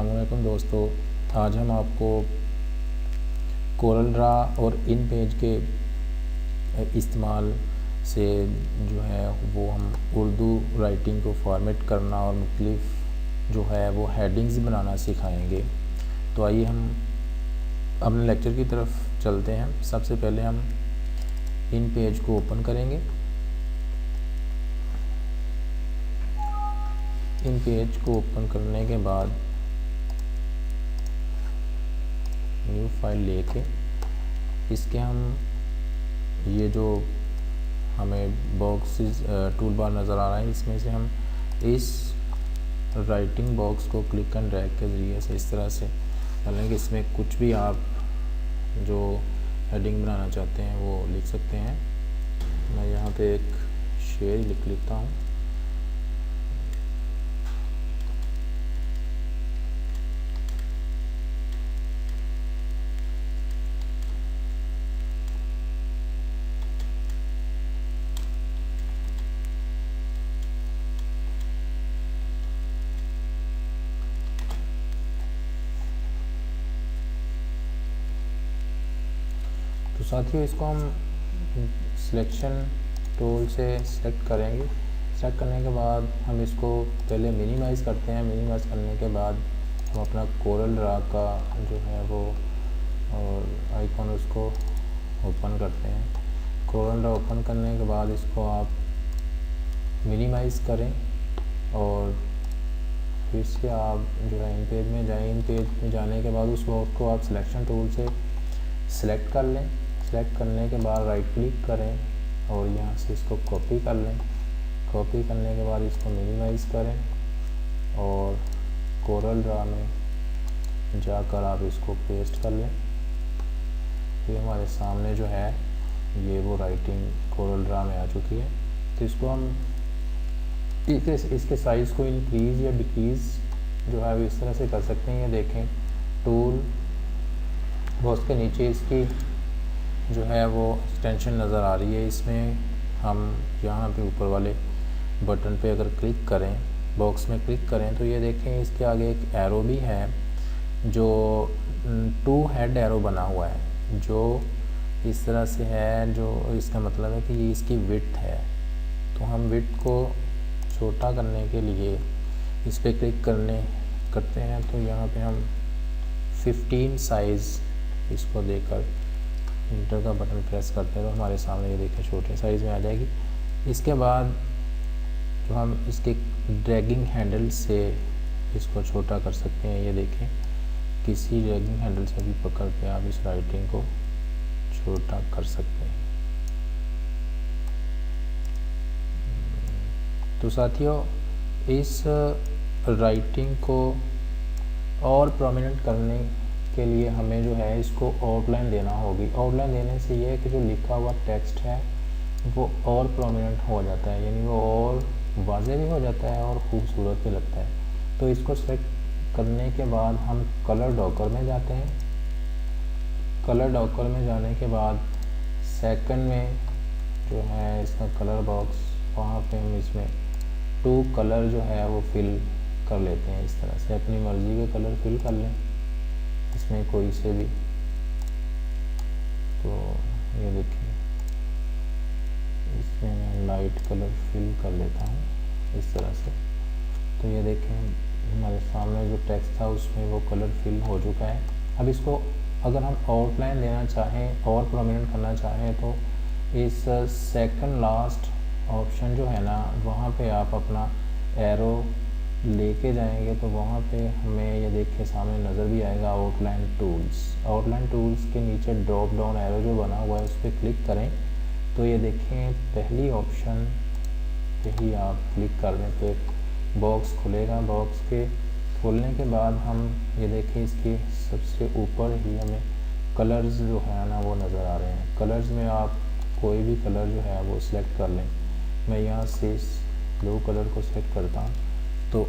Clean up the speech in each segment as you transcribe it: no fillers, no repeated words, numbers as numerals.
अस्सलामुअलैकुम दोस्तों, आज हम आपको कोरल ड्रा और इन पेज के इस्तेमाल से जो है वो हम उर्दू राइटिंग को फॉर्मेट करना और मुख्तलिफ जो है वो हेडिंग्स बनाना सिखाएंगे। तो आइए हम अपने लेक्चर की तरफ चलते हैं। सबसे पहले हम इन पेज को ओपन करेंगे। इन पेज को ओपन करने के बाद न्यू फाइल लेके इसके हम ये जो हमें बॉक्सेस टूल बार नज़र आ रहा है, इसमें से हम इस राइटिंग बॉक्स को क्लिक एंड ड्रैग के ज़रिए से इस तरह से डालेंगे। इसमें कुछ भी आप जो हेडिंग बनाना चाहते हैं वो लिख सकते हैं। मैं यहाँ पे एक शेर लिख लेता हूँ। तो साथियों, इसको हम सिलेक्शन टूल से सिलेक्ट करेंगे। सिलेक्ट करने के बाद हम इसको पहले मिनिमाइज़ करते हैं। मिनिमाइज़ करने के बाद हम अपना कोरल ड्रा का जो है वो और आइकॉन उसको ओपन करते हैं। कोरल ड्रा ओपन करने के बाद इसको आप मिनिमाइज़ करें और फिर से आप जो है इन पेज में जाएं। इन पेज में जाने के बाद उस बॉक्स को आप सिलेक्शन टूल से सिलेक्ट कर लें। सेलेक्ट करने के बाद राइट क्लिक करें और यहाँ से इसको कॉपी कर लें। कॉपी करने के बाद इसको मिनिमाइज़ करें और कोरल ड्रा में जाकर आप इसको पेस्ट कर लें। ये हमारे सामने जो है ये वो राइटिंग कोरल ड्रा में आ चुकी है। तो इसको हम इसके साइज़ को इंक्रीज़ या डिक्रीज़ जो है वो इस तरह से कर सकते हैं। ये देखें, टूल बॉक्स के नीचे इसकी जो है वो एक्सटेंशन नज़र आ रही है। इसमें हम यहाँ पे ऊपर वाले बटन पे अगर क्लिक करें, बॉक्स में क्लिक करें, तो ये देखें इसके आगे एक एरो भी है जो 2 हेड एरो बना हुआ है, जो इस तरह से है। जो इसका मतलब है कि ये इसकी विड्थ है। तो हम विड्थ को छोटा करने के लिए इस पर क्लिक करते हैं। तो यहाँ पे हम 15 साइज़ इसको देकर इंटर का बटन प्रेस करते हैं तो हमारे सामने ये देखें छोटे साइज़ में आ जाएगी। इसके बाद जो हम इसके ड्रैगिंग हैंडल से इसको छोटा कर सकते हैं। ये देखें, किसी ड्रैगिंग हैंडल से भी पकड़ के आप इस राइटिंग को छोटा कर सकते हैं। तो साथियों, इस राइटिंग को और प्रोमिनेंट करने के लिए हमें जो है इसको आउटलाइन देना होगी। आउटलाइन देने से ये है कि जो लिखा हुआ टेक्स्ट है वो और प्रोमिनेंट हो जाता है, यानी वो और वाज़ेह भी हो जाता है और ख़ूबसूरत भी लगता है। तो इसको सेलेक्ट करने के बाद हम कलर डॉकर में जाते हैं। कलर डॉकर में जाने के बाद सेकंड में जो है इसका कलर बॉक्स, वहाँ पे हम इसमें 2 कलर जो है वो फिल कर लेते हैं। इस तरह से अपनी मर्ज़ी के कलर फिल कर लें इसमें कोई से भी। तो ये देखिए, इसमें मैं लाइट कलर फिल कर लेता हूँ इस तरह से। तो ये देखें, हमारे सामने जो टेक्स्ट था उसमें वो कलर फिल हो चुका है। अब इसको अगर हम आउटलाइन देना चाहें और प्रोमिनेंट करना चाहें तो इस सेकंड लास्ट ऑप्शन जो है ना, वहाँ पे आप अपना एरो लेके जाएंगे तो वहाँ पे हमें ये देखिए सामने नज़र भी आएगा आउटलाइन टूल्स। आउटलाइन टूल्स के नीचे ड्रॉप डाउन एरो जो बना हुआ है उस पर क्लिक करें तो ये देखें पहली ऑप्शन पे ही आप क्लिक कर दें तो एक बॉक्स खुलेगा। बॉक्स के खोलने के बाद हम ये देखें इसके सबसे ऊपर ही हमें कलर्स जो है ना वो नज़र आ रहे हैं। कलर्स में आप कोई भी कलर जो है वो सिलेक्ट कर लें। मैं यहाँ से इस ब्लू कलर को सिलेक्ट करता हूँ। तो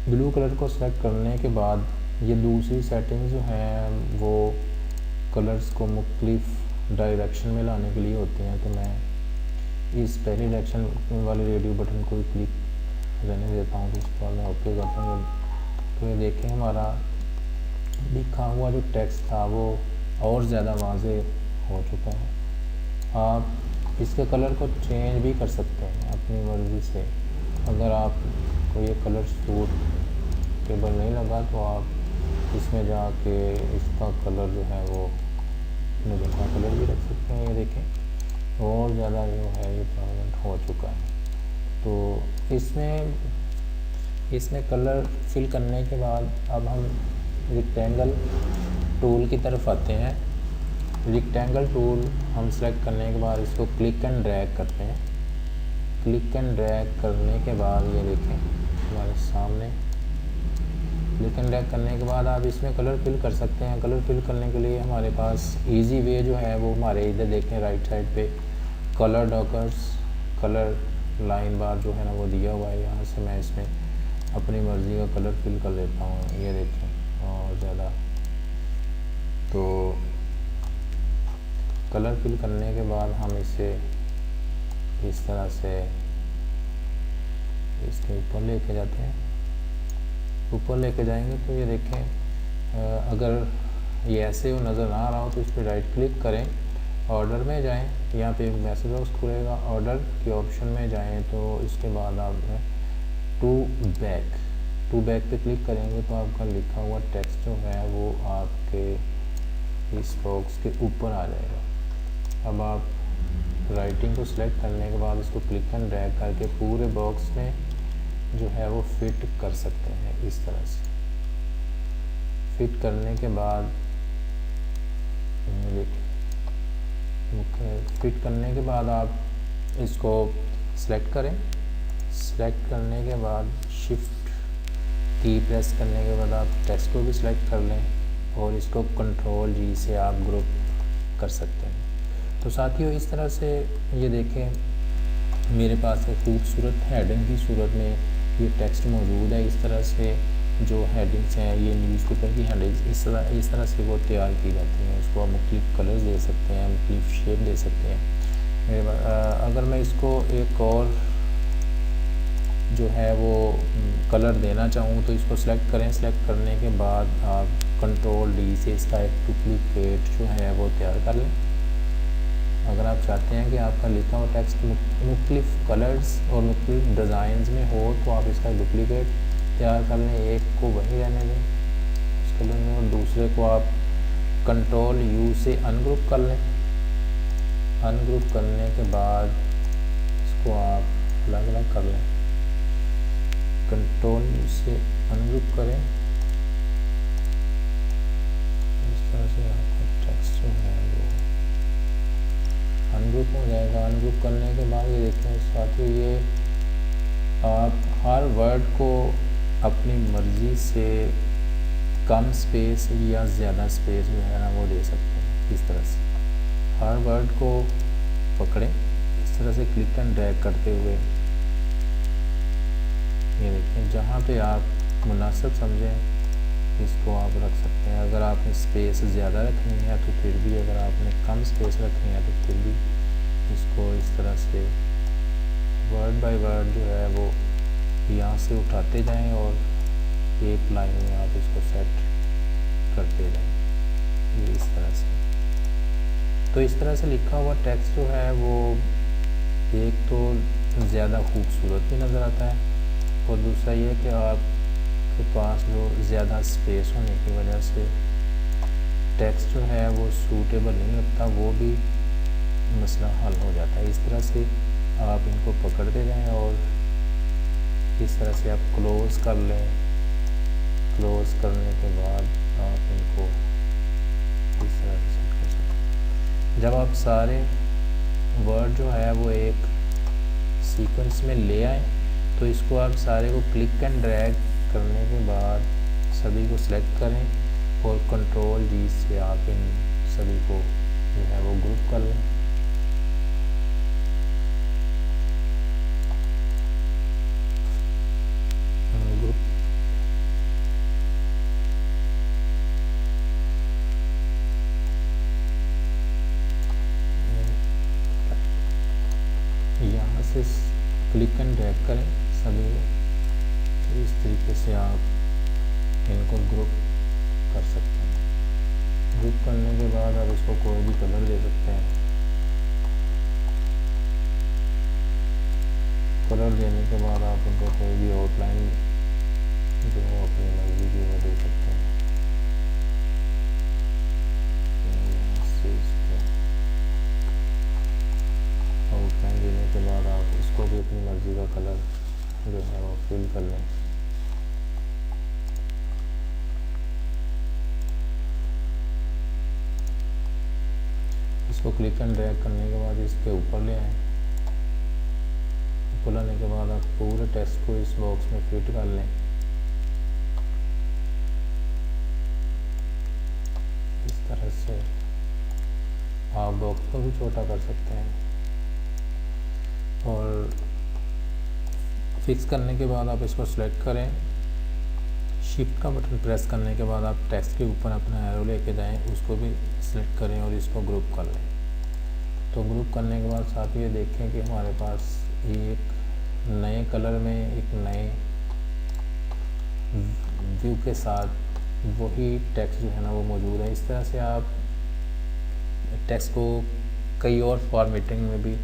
ब्लू कलर को सिलेक्ट करने के बाद ये दूसरी सेटिंग जो है वो कलर्स को मुख्तलिफ डायरेक्शन में लाने के लिए होती हैं। तो मैं इस पहली डायरेक्शन वाले रेडियो बटन को क्लिक रहने देता हूँ। तो इस पर मैं ओके करता हूँ। तो ये देखें हमारा लिखा हुआ जो टेक्स्ट था वो और ज़्यादा वाज़े हो चुका है। आप इसके कलर को चेंज भी कर सकते हैं अपनी मर्ज़ी से। अगर आपको ये कलर सूटेबल नहीं लगा तो आप इसमें जाके इसका कलर जो है वो मजेंटा कलर भी रख सकते हैं। ये देखें और ज़्यादा जो है ये परमानेंट हो चुका है। तो इसमें कलर फिल करने के बाद अब हम रेक्टेंगल टूल की तरफ आते हैं। रेक्टेंगल टूल हम सेलेक्ट करने के बाद इसको क्लिक एंड ड्रैग करते हैं। क्लिक एंड ड्रैग करने के बाद ये देखें हमारे सामने, क्लिक एंड ड्रैग करने के बाद आप इसमें कलर फिल कर सकते हैं। कलर फिल करने के लिए हमारे पास इजी वे जो है वो हमारे इधर देखें राइट साइड पे कलर डॉकर्स, कलर लाइन बार जो है ना वो दिया हुआ है। यहाँ से मैं इसमें अपनी मर्ज़ी का कलर फिल कर लेता हूँ। ये देखें और ज़्यादा, तो कलर फिल करने के बाद हम इसे इस तरह से इसके ऊपर लेके जाते हैं। ऊपर लेके जाएंगे तो ये देखें अगर ये ऐसे हो नज़र ना आ रहा हो तो इस पर राइट क्लिक करें, ऑर्डर में जाएं, यहाँ पे मैसेज बॉक्स खुलेगा, ऑर्डर के ऑप्शन में जाएं तो इसके बाद आप टू बैक पे क्लिक करेंगे तो आपका लिखा हुआ टेक्स्ट जो है वो आपके इस बॉक्स के ऊपर आ जाएगा। अब आप राइटिंग को सिलेक्ट करने के बाद इसको क्लिक एंड ड्रैग करके पूरे बॉक्स में जो है वो फिट कर सकते हैं। इस तरह से फिट करने के बाद फिट करने के बाद आप इसको सिलेक्ट करें। सिलेक्ट करने के बाद शिफ्ट की प्रेस करने के बाद आप टेक्स्ट को भी सिलेक्ट कर लें और इसको कंट्रोल जी से आप ग्रुप कर सकते हैं। तो साथियों इस तरह से ये देखें मेरे पास एक खूबसूरत हेडिंग की सूरत में ये टेक्स्ट मौजूद है। इस तरह से जो हेडिंग्स हैं ये न्यूज़पेपर की हेडिंग्स इस तरह से वो तैयार की जाती हैं। इसको आप मुख्तलिफ कलर्स दे सकते हैं, मुख्तलिफ शेप दे सकते हैं। मेरे अगर मैं इसको एक और जो है वो कलर देना चाहूँ तो इसको सिलेक्ट करें। सिलेक्ट करने के बाद आप कंट्रोल डी से इसका एक डुप्लीकेट जो है वो तैयार कर लें। अगर आप चाहते हैं कि आपका लिखा हुआ टेक्स्ट मुख्तलिफ कलर्स और मुख्तलिफ डिज़ाइंस में हो तो आप इसका डुप्लीकेट तैयार कर लें। एक को वहीं रहने दें उस कलर में और दूसरे को आप कंट्रोल यू से अनग्रुप कर लें। अनग्रुप करने के बाद इसको आप अलग अलग कर लें। कंट्रोल यू से अनग्रुप करें। इस तरह से आपका टेक्स्ट जो है वो अनग्रुप हो जाएगा। अनग्रुप करने के बाद ये देखें साथियों ये आप हर वर्ड को अपनी मर्ज़ी से कम स्पेस या ज़्यादा स्पेस जो है ना वो दे सकते हैं। इस तरह से हर वर्ड को पकड़ें इस तरह से क्लिक एंड ड्रैग करते हुए ये देखें जहाँ पे आप मुनासिब समझें इसको आप रख सकते हैं। अगर आपने स्पेस ज़्यादा रखनी है तो फिर भी, अगर आपने कम स्पेस रखनी है तो फिर भी इसको इस तरह से वर्ड बाय वर्ड जो है वो यहाँ से उठाते जाएं और एक लाइन में आप इसको सेट करते जाएं ये इस तरह से। तो इस तरह से लिखा हुआ टेक्स्ट जो है वो एक तो ज़्यादा खूबसूरत भी नज़र आता है और दूसरा ये कि आपके पास जो ज़्यादा स्पेस होने की वजह से टेक्स्ट जो है वो सूटेबल नहीं लगता, वो भी मसला हल हो जाता है। इस तरह से आप इनको पकड़ते जाएं और इस तरह से आप क्लोज़ कर लें। क्लोज़ करने के बाद आप इनको इस तरह से सेट कर सकते हैं। जब आप सारे वर्ड जो है वो एक सीक्वेंस में ले आएँ तो इसको आप सारे को क्लिक एंड ड्रैग करने के बाद सभी को सिलेक्ट करें और कंट्रोल जी से आप इन सभी को जो है वो ग्रुप कर लें। यहाँ से क्लिक एंड ड्रैग करें सभी को। इस तरीके से आप इनको ग्रुप कर सकते हैं। ग्रुप करने के बाद आप इसको कोई भी कलर दे सकते हैं। कलर देने के बाद आप उनको कोई भी आउटलाइन जो अपनी मर्जी की वो दे सकते हैं। आउटलाइन देने के बाद आप इसको भी अपनी मर्जी का कलर जो है वो फिल कर लें। इसको क्लिक एंड ड्रैग करने के बाद इसके ऊपर ले आएँ। ऊपर लाने के बाद आप पूरे टेक्स्ट को इस बॉक्स में फिट कर लें। इस तरह से आप बॉक्स को भी छोटा कर सकते हैं। और फिक्स करने के बाद आप इसको सेलेक्ट करें। शिफ्ट का बटन प्रेस करने के बाद आप टेक्स्ट के ऊपर अपना एरो लेके जाएं, उसको भी सिलेक्ट करें और इसको ग्रुप कर लें। तो ग्रुप करने के बाद साथ ये देखें कि हमारे पास एक नए कलर में एक नए व्यू के साथ वही टेक्स्ट जो है ना वो मौजूद है। इस तरह से आप टेक्स्ट को कई और फॉर्मेटिंग में भी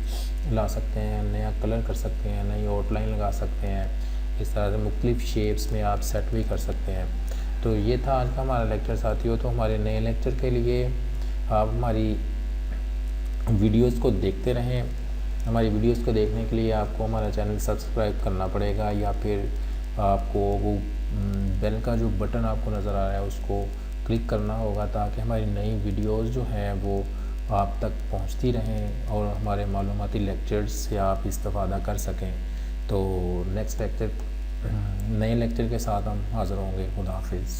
ला सकते हैं, नया कलर कर सकते हैं, नई आउटलाइन लगा सकते हैं। इस तरह से मुख्तलिफ शेप्स में आप सेट भी कर सकते हैं। तो ये था आज का हमारा लेक्चर साथियों। तो हमारे नए लेक्चर के लिए आप हमारी वीडियोस को देखते रहें। हमारी वीडियोस को देखने के लिए आपको हमारा चैनल सब्सक्राइब करना पड़ेगा, या फिर आपको वो बेल का जो बटन आपको नज़र आ रहा है उसको क्लिक करना होगा, ताकि हमारी नई वीडियोस जो हैं वो आप तक पहुंचती रहें और हमारे मालूमाती लेक्चर्स से आप इस्तेफ़ादा कर सकें। तो नेक्स्ट लेक्चर नए लेक्चर के साथ हम हाज़िर होंगे। खुदा हाफिज़।